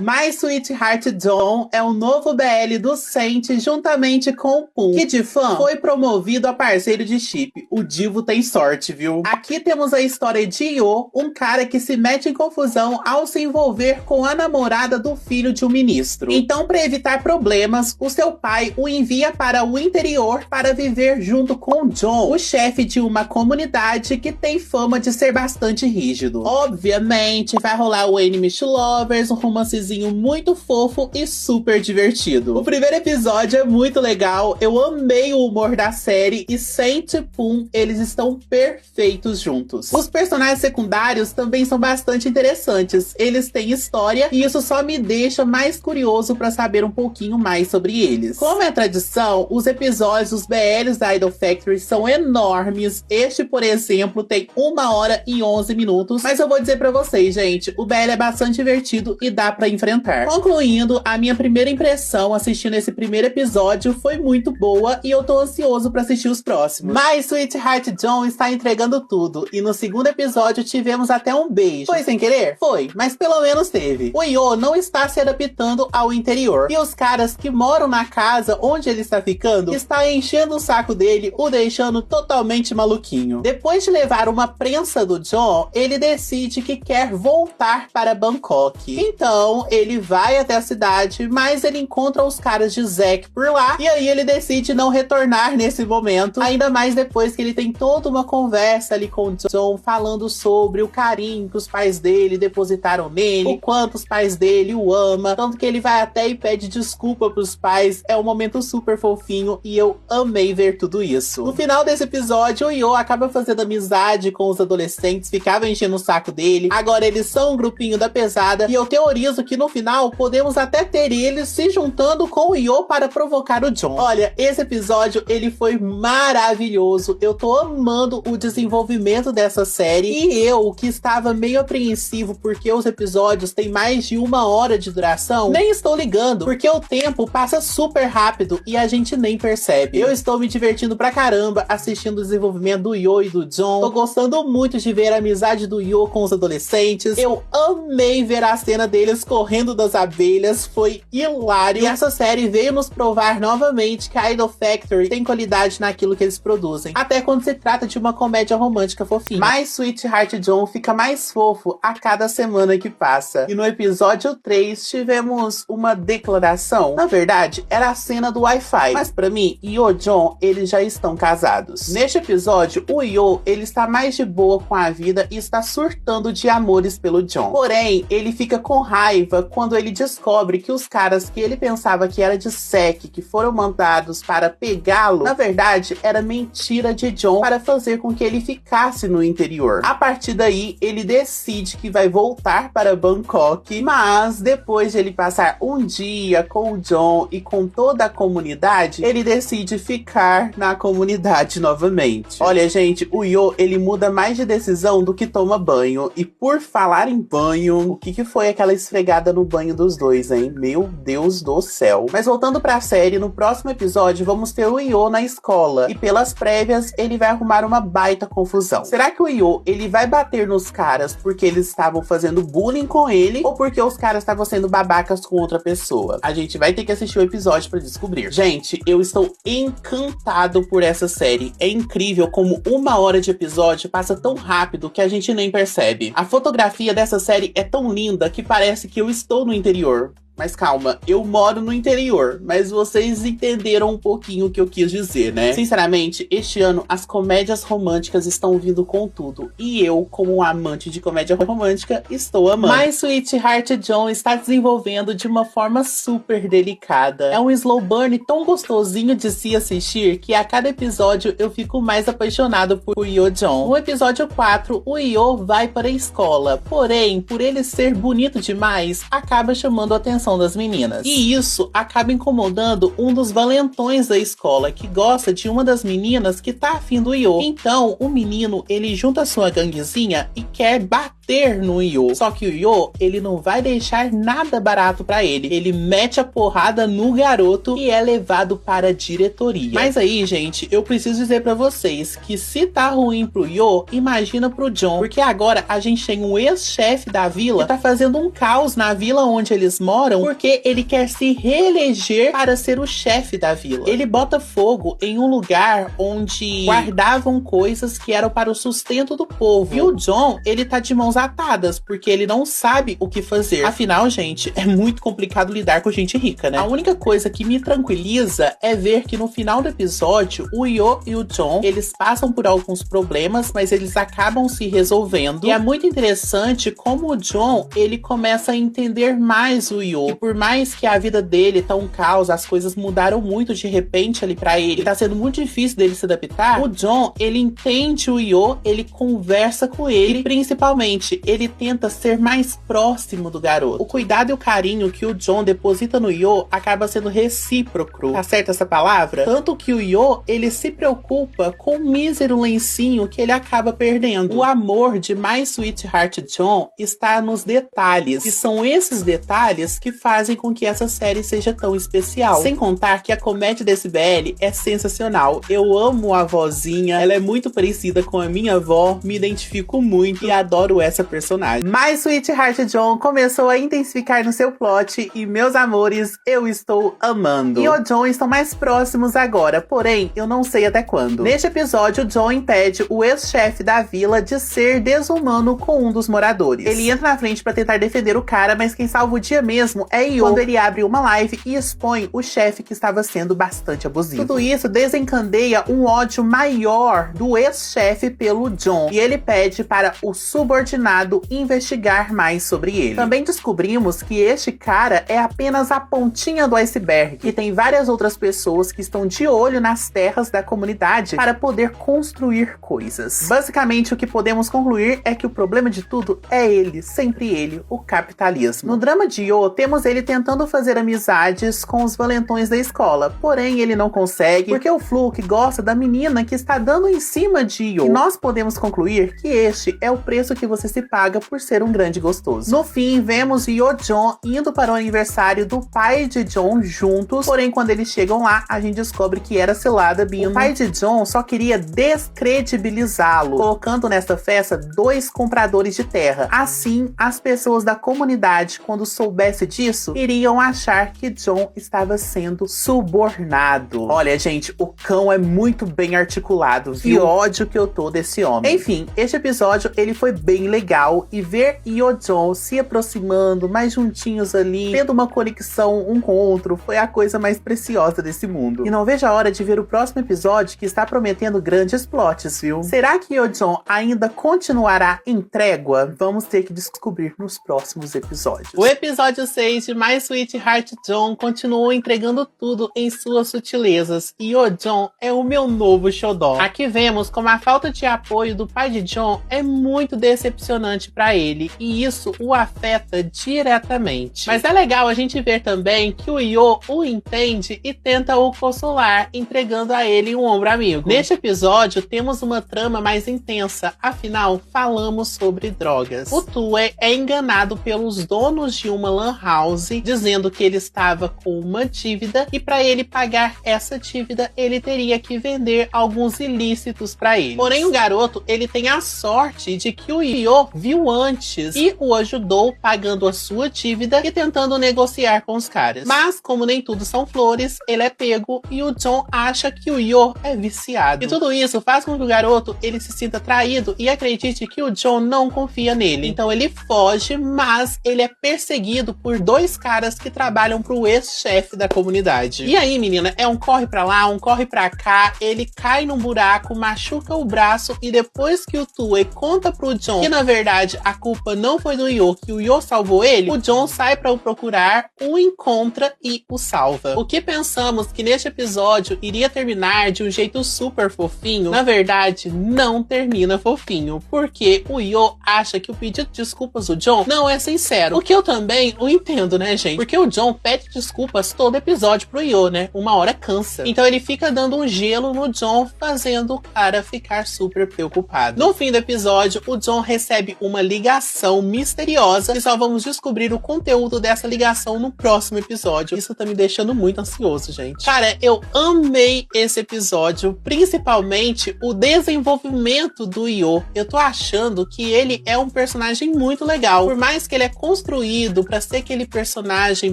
My Sweetheart John é o novo BL do Sente juntamente com o Pum, que de fã foi promovido a parceiro de chip. O Divo tem sorte, viu? Aqui temos a história de Io, um cara que se mete em confusão ao se envolver com a namorada do filho de um ministro. Então, para evitar problemas, o seu pai o envia para o interior para viver junto com John, o chefe de uma comunidade que tem fama de ser bastante rígido. Obviamente, vai rolar o Enemies to Lovers, um romancezinho muito fofo e super divertido. O primeiro episódio é muito legal, eu amei o humor da série e Sente e Pum, eles estão perfeitos juntos. Os personagens secundários também são bastante interessantes, eles têm história e isso só me deixa mais curioso para saber um pouquinho mais sobre eles. Como é tradição, os episódios dos BLs da Idol Factory são enormes. Este, por exemplo, tem 1h e 11 minutos, mas eu vou dizer pra vocês, gente, o BL é bastante divertido e dá pra enfrentar. Concluindo, a minha primeira impressão assistindo esse primeiro episódio foi muito boa e eu tô ansioso pra assistir os próximos. My Sweetheart John está entregando tudo e no segundo episódio tivemos até um beijo. Foi sem querer? Foi, mas pelo menos teve. O Io não está se adaptando ao interior e os caras que moram na casa onde ele está ficando está enchendo o saco dele, o deixando totalmente maluquinho. Depois de levar uma prensa do John, ele decide que quer voltar para Bangkok. Então, ele vai até a cidade, mas ele encontra os caras de Zack por lá, e aí ele decide não retornar nesse momento, ainda mais depois que ele tem toda uma conversa ali com o John, falando sobre o carinho que os pais dele depositaram nele, o quanto os pais dele o amam, tanto que ele vai até e pede desculpa pros pais. É um momento super fofinho e eu amei ver tudo isso. No final desse episódio, o Io acaba fazendo amizade com os adolescentes, ficava enchendo o saco dele. Agora eles são um grupinho da pesada e eu teorizo que no final podemos até ter eles se juntando com o Io para provocar o John. Olha, esse episódio ele foi maravilhoso. Eu tô amando o desenvolvimento dessa série e eu, que estava meio apreensivo porque os episódios têm mais de 1h de duração, nem estou ligando, porque o tempo passa super rápido e a gente nem percebe. Eu estou me divertindo pra caramba assistindo o desenvolvimento do Io e do John. Tô gostando muito de ver a amizade do Io com os adolescentes. Eu amei ver a cena deles correndo das abelhas, foi hilário. E essa série veio nos provar novamente que a Idol Factory tem qualidade naquilo que eles produzem, até quando se trata de uma comédia romântica fofinha. My Sweetheart John fica mais fofo a cada semana que passa. E no episódio 3 tivemos uma declaração. Na verdade, era a cena do Wi-Fi, mas pra mim, Io e John, eles já estão casados. Neste episódio, o Io, ele está mais de boa com a vida e está surtando de amores pelo John. Porém, ele fica com raiva quando ele descobre que os caras que ele pensava que era de Zack, que foram mandados para pegá-lo, na verdade, era mentira de John para fazer com que ele ficasse no interior. A partir daí, ele decide que vai voltar para Bangkok, mas depois de ele passar um dia com o John e com toda a comunidade, ele decide ficar na comunidade novamente. Olha, gente, o Io, ele muda mais de decisão do que toma banho. E por falar em banho, o que foi aquela esfregada no banho dos dois, hein? Meu Deus do céu. Mas voltando pra série, no próximo episódio vamos ter o Io na escola. E pelas prévias, ele vai arrumar uma baita confusão. Será que o Io, ele vai bater nos caras porque eles estavam fazendo bullying com ele? Ou porque os caras estavam sendo babacas com outra pessoa? A gente vai ter que assistir o episódio pra descobrir. Gente, eu estou encantado por essa série. É incrível como 1h de episódio passa tão rápido que a gente nem percebe. A fotografia dessa série é tão linda que parece que eu estou no interior. Mas calma, eu moro no interior, mas vocês entenderam um pouquinho o que eu quis dizer, né? Sinceramente, este ano as comédias românticas estão vindo com tudo. E eu, como um amante de comédia romântica, estou amando. My Sweetheart John está desenvolvendo de uma forma super delicada. É um slow burn tão gostosinho de se assistir que a cada episódio eu fico mais apaixonado por Io John. No episódio 4, o Io vai para a escola. Porém, por ele ser bonito demais, acaba chamando a atenção atenção das meninas. E isso acaba incomodando um dos valentões da escola, que gosta de uma das meninas que tá afim do Yo. Então, o menino, ele junta sua ganguezinha e quer bater no Yo. Só que o Yo, ele não vai deixar nada barato pra ele. Ele mete a porrada no garoto e é levado para a diretoria. Mas aí, gente, eu preciso dizer pra vocês que se tá ruim pro Yo, imagina pro John. Porque agora a gente tem um ex-chefe da vila que tá fazendo um caos na vila onde eles moram, porque ele quer se reeleger para ser o chefe da vila. Ele bota fogo em um lugar onde guardavam coisas que eram para o sustento do povo. E o John, ele tá de mãos atadas, porque ele não sabe o que fazer. Afinal, gente, é muito complicado lidar com gente rica, né? A única coisa que me tranquiliza é ver que no final do episódio, o Yo e o John, eles passam por alguns problemas, mas eles acabam se resolvendo. E é muito interessante como o John, ele começa a entender mais o Yo. E por mais que a vida dele tá um caos, as coisas mudaram muito de repente ali pra ele, tá sendo muito difícil dele se adaptar, o John, ele entende o Yo, ele conversa com ele, e principalmente, ele tenta ser mais próximo do garoto. O cuidado e o carinho que o John deposita no Yo acaba sendo recíproco. Tá certo essa palavra? Tanto que o Yo, ele se preocupa com o mísero lencinho que ele acaba perdendo. O amor de My Sweetheart John está nos detalhes. E são esses detalhes que fazem com que essa série seja tão especial. Sem contar que a comédia desse BL é sensacional. Eu amo a vozinha, ela é muito parecida com a minha avó, me identifico muito e adoro essa personagem. My Sweetheart John começou a intensificar no seu plot e, meus amores, eu estou amando. E o John estão mais próximos agora, porém, eu não sei até quando. Neste episódio, o John impede o ex-chefe da vila de ser desumano com um dos moradores. Ele entra na frente pra tentar defender o cara, mas quem salva o dia mesmo é Yo, quando ele abre uma live e expõe o chefe que estava sendo bastante abusivo. Tudo isso desencadeia um ódio maior do ex-chefe pelo John, e ele pede para o subordinado investigar mais sobre ele. Também descobrimos que este cara é apenas a pontinha do iceberg, e tem várias outras pessoas que estão de olho nas terras da comunidade para poder construir coisas. Basicamente, o que podemos concluir é que o problema de tudo é ele, sempre ele, o capitalismo. No drama de Yo, temos ele tentando fazer amizades com os valentões da escola, porém ele não consegue, porque o Fluke gosta da menina que está dando em cima de Yo. E nós podemos concluir que este é o preço que você se paga por ser um grande gostoso. No fim, vemos Yo e John indo para o aniversário do pai de John juntos, porém quando eles chegam lá, a gente descobre que era selada Bino. O pai de John só queria descredibilizá-lo, colocando nesta festa 2 compradores de terra. Assim, as pessoas da comunidade, quando soubesse disso, iriam achar que John estava sendo subornado. Olha, gente, o cão é muito bem articulado, viu? Que ódio que eu tô desse homem. Enfim, este episódio, ele foi bem legal, e ver Yo e John se aproximando, mais juntinhos ali, tendo uma conexão um com o outro, foi a coisa mais preciosa desse mundo. E não vejo a hora de ver o próximo episódio, que está prometendo grandes plots, viu? Será que Yo e John ainda continuará em trégua? Vamos ter que descobrir nos próximos episódios. O episódio 6 de My Sweetheart John continuou entregando tudo em suas sutilezas, e Yo e John é o meu novo xodó. Aqui vemos como a falta de apoio do pai de John é muito decepcionante para ele, e isso o afeta diretamente. Mas é legal a gente ver também que o Yo o entende e tenta o consolar, entregando a ele um ombro amigo. Neste episódio, temos uma trama mais intensa, afinal, falamos sobre drogas. O Tue é enganado pelos donos de uma lan house, dizendo que ele estava com uma dívida, e para ele pagar essa dívida, ele teria que vender alguns ilícitos para ele. Porém, o garoto, ele tem a sorte de que o Yo viu antes e o ajudou pagando a sua dívida e tentando negociar com os caras. Mas, como nem tudo são flores, ele é pego e o John acha que o Yo é viciado. E tudo isso faz com que o garoto, ele se sinta traído e acredite que o John não confia nele. Então ele foge, mas ele é perseguido por 2 caras que trabalham pro ex-chefe da comunidade. E aí, menina, é um corre pra lá, um corre pra cá, ele cai num buraco, machuca o braço, e depois que o Tue conta pro John que na verdade a culpa não foi do Yo, que o Yo salvou ele, o John sai pra o procurar, o encontra e o salva. O que pensamos que neste episódio iria terminar de um jeito super fofinho, na verdade não termina fofinho, porque o Yo acha que o pedido de desculpas do John não é sincero, o que eu também o entendo entendo, né, gente? Porque o John pede desculpas todo episódio pro Yo, né? Uma hora cansa. Então ele fica dando um gelo no John, fazendo o cara ficar super preocupado. No fim do episódio, o John recebe uma ligação misteriosa e só vamos descobrir o conteúdo dessa ligação no próximo episódio. Isso tá me deixando muito ansioso, gente. Cara, eu amei esse episódio, principalmente o desenvolvimento do Yo. Eu tô achando que ele é um personagem muito legal. Por mais que ele é construído pra ser aquele personagem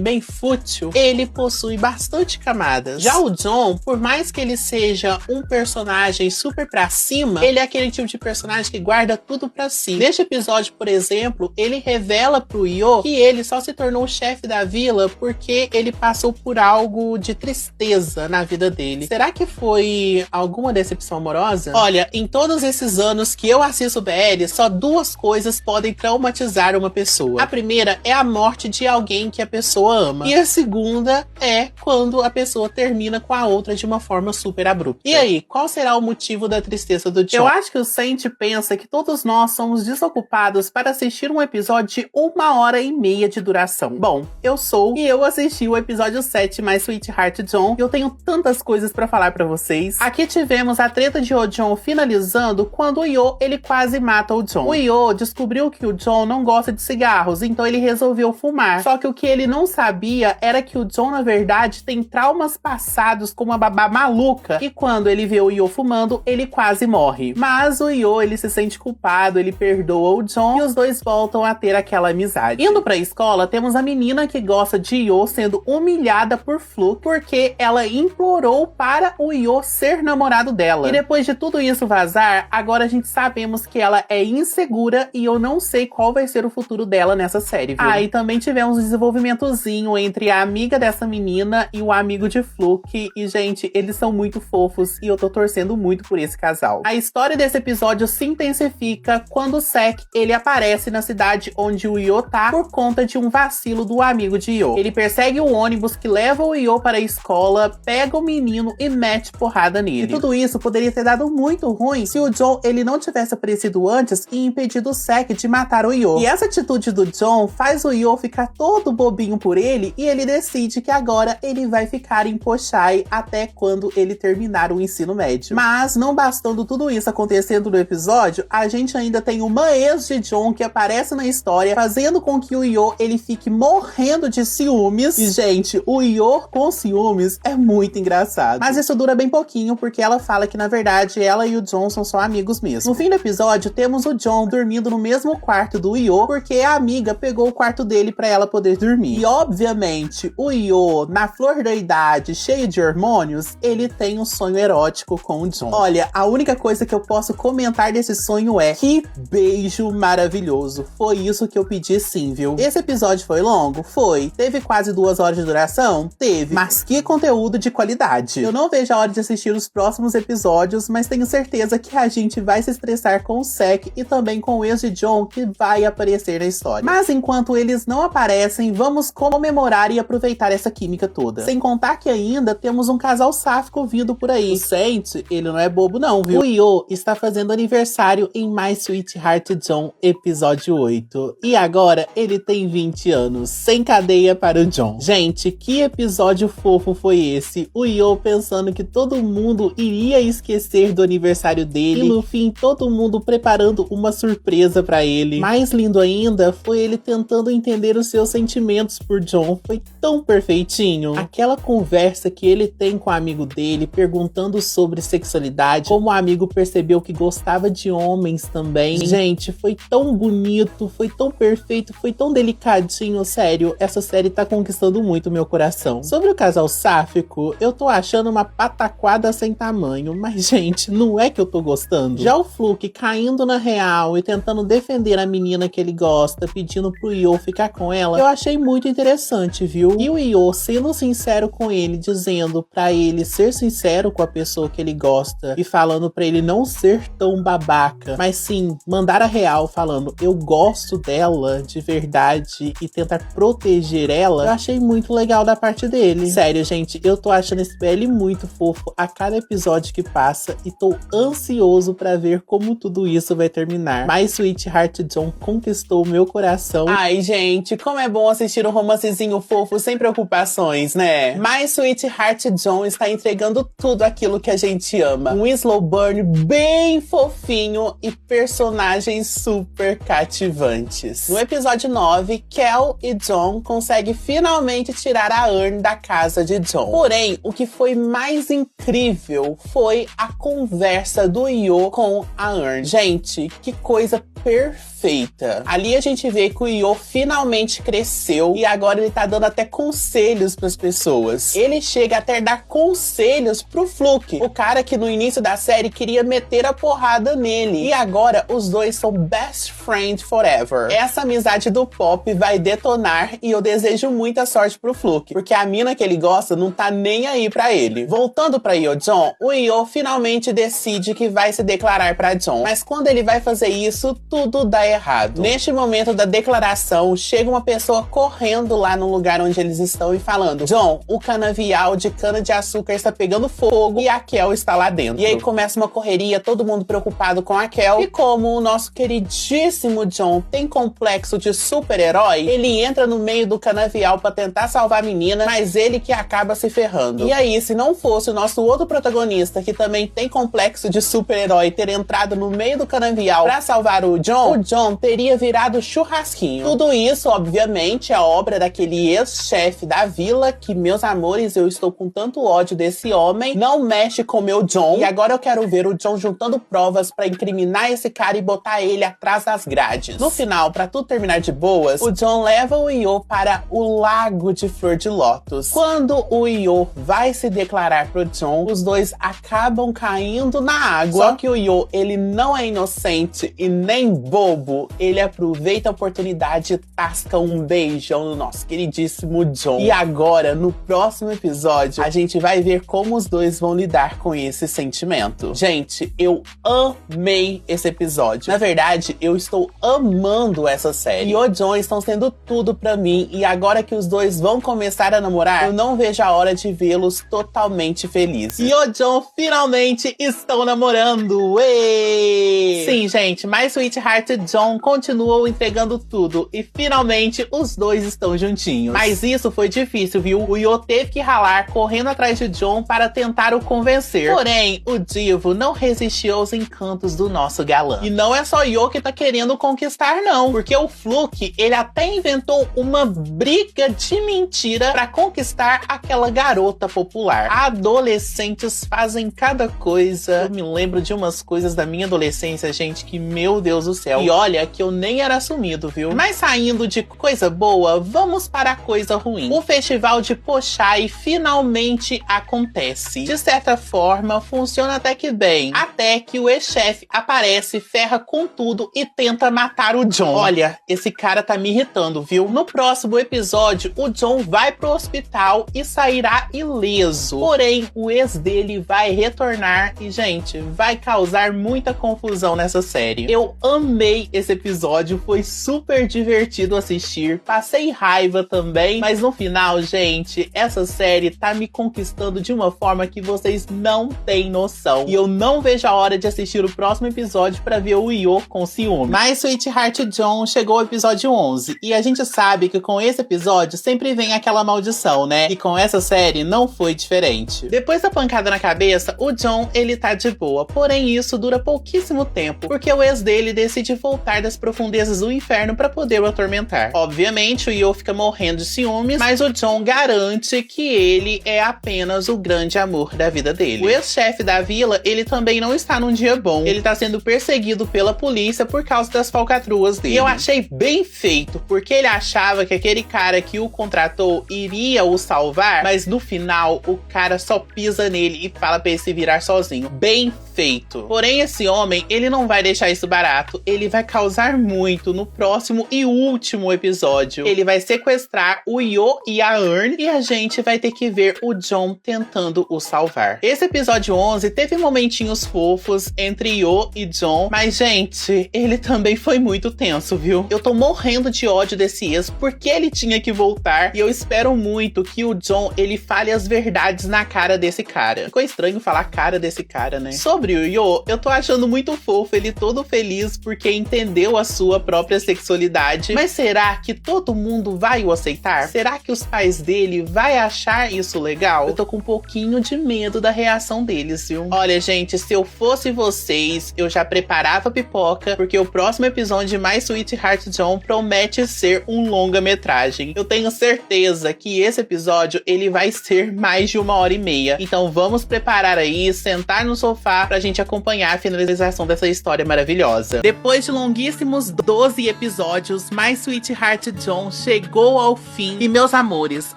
bem fútil, ele possui bastante camadas. Já o John, por mais que ele seja um personagem super pra cima, ele é aquele tipo de personagem que guarda tudo pra si. Neste episódio, por exemplo, ele revela pro Yo que ele só se tornou o chefe da vila porque ele passou por algo de tristeza na vida dele. Será que foi alguma decepção amorosa? Olha, em todos esses anos que eu assisto BL, só duas coisas podem traumatizar uma pessoa. A primeira é a morte de alguém que a pessoa ama. E a segunda é quando a pessoa termina com a outra de uma forma super abrupta. E aí, qual será o motivo da tristeza do John? Eu acho que o Saint pensa que todos nós somos desocupados para assistir um episódio de 1h30 de duração. Bom, eu sou e eu assisti o episódio 7, My Sweetheart John, e eu tenho tantas coisas pra falar pra vocês. Aqui tivemos a treta de John finalizando quando o Yo, ele quase mata o John. O Yo descobriu que o John não gosta de cigarros, então ele resolveu fumar. Só que o que ele não sabia era que o John, na verdade, tem traumas passados com uma babá maluca, e quando ele vê o Yo fumando, ele quase morre. Mas o Yo, ele se sente culpado, ele perdoa o John, e os dois voltam a ter aquela amizade. Indo pra escola, temos a menina que gosta de Yo sendo humilhada por Fluke, porque ela implorou para o Yo ser namorado dela. E depois de tudo isso vazar, agora a gente sabemos que ela é insegura, e eu não sei qual vai ser o futuro dela nessa série, viu? E também tivemos um desenvolvimentozinho entre a amiga dessa menina e o amigo de Fluke, e gente, eles são muito fofos, e eu tô torcendo muito por esse casal. A história desse episódio se intensifica quando o Sek, ele aparece na cidade onde o Yo tá por conta de um vacilo do amigo de Yo. Ele persegue o ônibus que leva o Yo para a escola, pega o menino e mete porrada nele. E tudo isso poderia ter dado muito ruim se o John, ele não tivesse aparecido antes e impedido o Sek de matar o Yo. E essa atitude do John faz o Yo ficar todo bobinho por ele, e ele decide que agora ele vai ficar em Pochai até quando ele terminar o ensino médio. Mas, não bastando tudo isso acontecendo no episódio, a gente ainda tem uma ex de John que aparece na história, fazendo com que o Yo, ele fique morrendo de ciúmes. E, gente, o Yo com ciúmes é muito engraçado. Mas isso dura bem pouquinho, porque ela fala que, na verdade, ela e o John são só amigos mesmo. No fim do episódio, temos o John dormindo no mesmo quarto do Yo, porque a amiga pegou o quarto dele pra ela poder dormir. E, obviamente, o Yo, na flor da idade, cheio de hormônios, ele tem um sonho erótico com o John. Olha, a única coisa que eu posso comentar desse sonho é: que beijo maravilhoso. Foi isso que eu pedi, sim, viu? Esse episódio foi longo? Foi. Teve quase 2 horas de duração? Teve. Mas que conteúdo de qualidade. Eu não vejo a hora de assistir os próximos episódios, mas tenho certeza que a gente vai se estressar com o Sek e também com o ex de John, que vai aparecer na história. Mas enquanto eles não aparecem, vamos comemorar e aproveitar essa química toda. Sem contar que ainda temos um casal sáfico vindo por aí. O Saint, ele não é bobo não, viu? O Yo está fazendo aniversário em My Sweetheart John, episódio 8. E agora ele tem 20 anos, sem cadeia para o John. Gente, que episódio fofo foi esse? O Yo pensando que todo mundo iria esquecer do aniversário dele, e no fim todo mundo preparando uma surpresa pra ele. Mais lindo ainda foi ele tentando entender os seus sentimentos por John. Foi tão perfeitinho. Aquela conversa que ele tem com o amigo dele, perguntando sobre sexualidade, como o amigo percebeu que gostava de homens também. Gente, foi tão bonito, foi tão perfeito, foi tão delicadinho. Sério, essa série tá conquistando muito meu coração. Sobre o casal sáfico, eu tô achando uma pataquada sem tamanho, mas gente, não é que eu tô gostando. Já o Fluke caindo na real e tentando defender a menina que ele gosta, pedindo pro Yo ficar com ela, eu achei muito interessante, viu? E o Yo sendo sincero com ele, dizendo pra ele ser sincero com a pessoa que ele gosta e falando pra ele não ser tão babaca, mas sim mandar a real, falando eu gosto dela de verdade e tentar proteger ela, eu achei muito legal da parte dele. Sério, gente, eu tô achando esse BL muito fofo a cada episódio que passa e tô ansioso pra ver como tudo isso vai terminar. My Sweetheart John conquistou o meu coração. Ai, gente, como é é bom assistir um romancezinho fofo sem preocupações, né? Mas Sweetheart John está entregando tudo aquilo que a gente ama. Um slow burn bem fofinho e personagens super cativantes. No episódio 9, Kel e John conseguem finalmente tirar a Earn da casa de John. Porém, o que foi mais incrível foi a conversa do Yo com a Earn. Gente, que coisa perfeita. Ali a gente vê que o Yo finalmente cresceu e agora ele tá dando até conselhos pras pessoas. Ele chega até a dar conselhos pro Fluke, o cara que no início da série queria meter a porrada nele. E agora os dois são best friends forever. Essa amizade do Pop vai detonar e eu desejo muita sorte pro Fluke, porque a mina que ele gosta não tá nem aí pra ele. Voltando pra Yo John, o Yo finalmente decide que vai se declarar pra John, mas quando ele vai fazer isso, tudo dá errado. Neste momento da declaração, chega uma pessoa correndo lá no lugar onde eles estão e falando: John, o canavial de cana-de-açúcar está pegando fogo e a Kel está lá dentro. E aí começa uma correria, todo mundo preocupado com a Kel. E como o nosso queridíssimo John tem complexo de super-herói, ele entra no meio do canavial pra tentar salvar a menina, mas ele que acaba se ferrando. E aí, se não fosse o nosso outro protagonista, que também tem complexo de super-herói, ter entrado no meio do canavial pra salvar o John teria virado churrasquinho. Tudo isso, obviamente, é obra daquele ex-chefe da vila, que, meus amores, eu estou com tanto ódio desse homem. Não mexe com meu John. E agora eu quero ver o John juntando provas pra incriminar esse cara e botar ele atrás das grades. No final, pra tudo terminar de boas, o John leva o Yo para o Lago de Flor de Lótus. Quando o Yo vai se declarar pro John, os dois acabam caindo na água. Só que o Yo, ele não é inocente e nem bobo. Ele aproveita a oportunidade e tasca um beijão no nosso queridíssimo John. E agora, no próximo episódio, a gente vai ver como os dois vão lidar com esse sentimento. Gente, eu amei esse episódio. Na verdade, eu estou amando essa série. E o John estão sendo tudo pra mim. E agora que os dois vão começar a namorar, eu não vejo a hora de vê-los totalmente felizes. E o John finalmente estão namorando. Uê! Sim, gente, mas Sweetheart John continuou entregando tudo. E finalmente os dois estão juntinhos. Mas isso foi difícil, viu? O Yo teve que ralar correndo atrás de John para tentar o convencer. Porém, o divo não resistiu aos encantos do nosso galã. E não é só Yo que tá querendo conquistar, não. Porque o Fluke, ele até inventou uma briga de mentira para conquistar aquela garota popular. Adolescentes fazem cada coisa. Eu me lembro de umas coisas da minha adolescência, gente, que meu Deus do céu. E olha que eu nem era assumido, viu? Mas saindo de coisa boa, vamos para a coisa ruim. O festival de Pochai finalmente acontece. De certa forma, funciona até que bem. Até que o ex-chefe aparece, ferra com tudo e tenta matar o John. Olha, esse cara tá me irritando, viu? No próximo episódio, o John vai pro hospital e sairá ileso. Porém, o ex dele vai retornar e, gente, vai causar muita confusão nessa série. Eu amei esse episódio, foi super divertido assistir, passei raiva também, mas no final, gente, essa série tá me conquistando de uma forma que vocês não têm noção. E eu não vejo a hora de assistir o próximo episódio pra ver o Yo com ciúme. Mas Sweetheart John chegou ao episódio 11, e a gente sabe que com esse episódio sempre vem aquela maldição, né? E com essa série não foi diferente. Depois da pancada na cabeça, o John, ele tá de boa, porém isso dura pouquíssimo tempo, porque o ex dele decide voltar das profundezas do inferno pra poder o atormentar. Obviamente, o Yo fica morrendo de ciúmes, mas o John garante que ele é apenas o grande amor da vida dele. O ex-chefe da vila, ele também não está num dia bom. Ele tá sendo perseguido pela polícia por causa das falcatruas dele. E eu achei bem feito, porque ele achava que aquele cara que o contratou iria o salvar, mas no final, o cara só pisa nele e fala pra ele se virar sozinho. Bem feito. Porém, esse homem, ele não vai deixar isso barato. Ele vai causar muito no próximo e último episódio. Ele vai sequestrar o Yo e a Earn e a gente vai ter que ver o John tentando o salvar. Esse episódio 11 teve momentinhos fofos entre Yo e John, mas, gente, ele também foi muito tenso, viu? Eu tô morrendo de ódio desse ex porque ele tinha que voltar e eu espero muito que o John, ele fale as verdades na cara desse cara. Ficou estranho falar cara desse cara, né? Sobre o Yo, eu tô achando muito fofo, ele todo feliz porque entendeu a sua própria sexualidade, mas será que todo mundo vai o aceitar? Será que os pais dele vai achar isso legal? Eu tô com um pouquinho de medo da reação deles, viu? Olha, gente, se eu fosse vocês, eu já preparava pipoca, porque o próximo episódio de My Sweetheart John promete ser um longa-metragem. Eu tenho certeza que esse episódio, ele vai ser mais de 1h30. Então vamos preparar aí, sentar no sofá pra gente acompanhar a finalização dessa história maravilhosa. Depois de longuíssimos 12 episódios, My Sweetheart John chegou ao fim. E meus amores,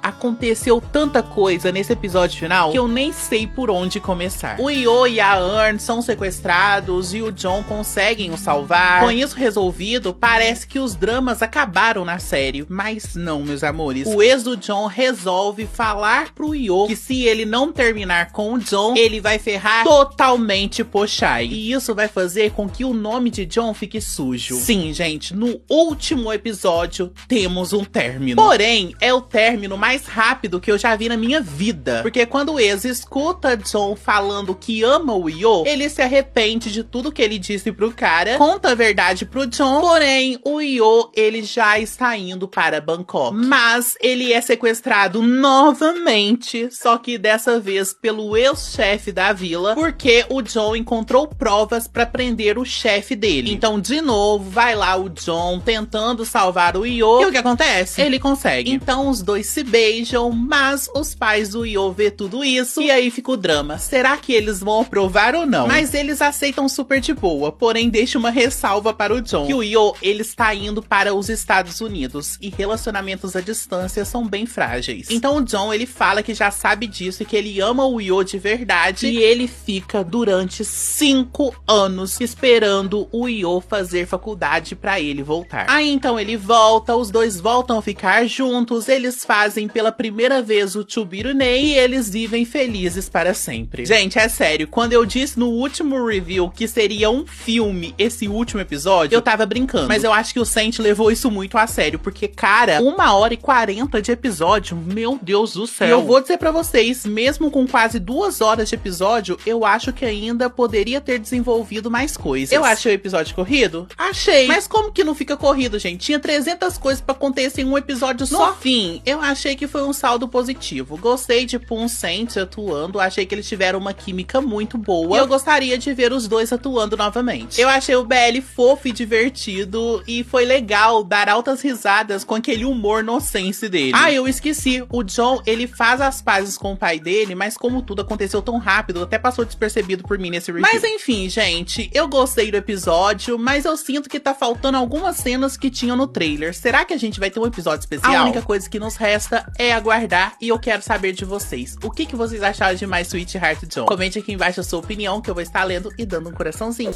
aconteceu tanta coisa nesse episódio final que eu nem sei por onde começar. O Io e a Earn são sequestrados e o John conseguem o salvar. Com isso resolvido, parece que os dramas acabaram na série. Mas não, meus amores. O ex do John resolve falar pro Io que se ele não terminar com o John, ele vai ferrar totalmente Pochai. E isso vai fazer com que o nome de John fique sujo. Sim, gente, no último episódio temos um término. Porém, é o término mais rápido que eu já vi na minha vida. Porque quando o ex escuta John falando que ama o Io, ele se arrepende de tudo que ele disse pro cara, conta a verdade pro John, porém, o Io, ele já está indo para Bangkok. Mas ele é sequestrado novamente, só que dessa vez pelo ex-chefe da vila, porque o John encontrou provas pra prender o chefe dele. Então, de novo, vai lá o John tentando salvar o Io. E o que acontece? Ele consegue. Então, os dois se beijam, mas os pais do Io vê tudo isso e aí fica o drama. Será que eles vão aprovar ou não? Mas eles aceitam super de boa, porém deixa uma ressalva para o John, que o Io, ele está indo para os Estados Unidos e relacionamentos à distância são bem frágeis. Então o John, ele fala que já sabe disso e que ele ama o Io de verdade e ele fica durante 5 anos esperando o Io fazer faculdade para ele voltar. Aí então ele volta, os dois voltam a ficar juntos, eles fazem pela primeira vez o Chubirunei e eles vivem felizes para sempre. Gente, é sério, quando eu disse no último review que seria um filme esse último episódio, eu tava brincando, mas eu acho que o Saint levou isso muito a sério, porque, cara, 1h40 de episódio, meu Deus do céu. E eu vou dizer pra vocês, mesmo com quase 2 horas de episódio, eu acho que ainda poderia ter desenvolvido mais coisas. Eu achei o episódio corrido? Achei. Mas como que não fica corrido, gente? Tinha 300 coisas pra acontecer em um episódio só. No fim, eu achei que foi um saldo positivo. Gostei de Pum Saint atuando, achei que eles tiveram uma química muito boa. E eu gostaria de ver os dois atuando novamente. Eu achei o BL fofo e divertido e foi legal dar altas risadas com aquele humor nonsense dele. Ah, eu esqueci. O John, ele faz as pazes com o pai dele, mas como tudo aconteceu tão rápido, até passou despercebido por mim nesse review. Mas enfim, gente, eu gostei do episódio, mas eu sinto que tá faltando algumas cenas que tinham no trailer. Será que a gente vai ter um episódio especial? A única coisa que nos resta é aguardar e eu quero saber de vocês. O que vocês acharam de My Sweetheart John? Comente aqui embaixo a sua opinião, que eu vou estar lendo e dando um coraçãozinho.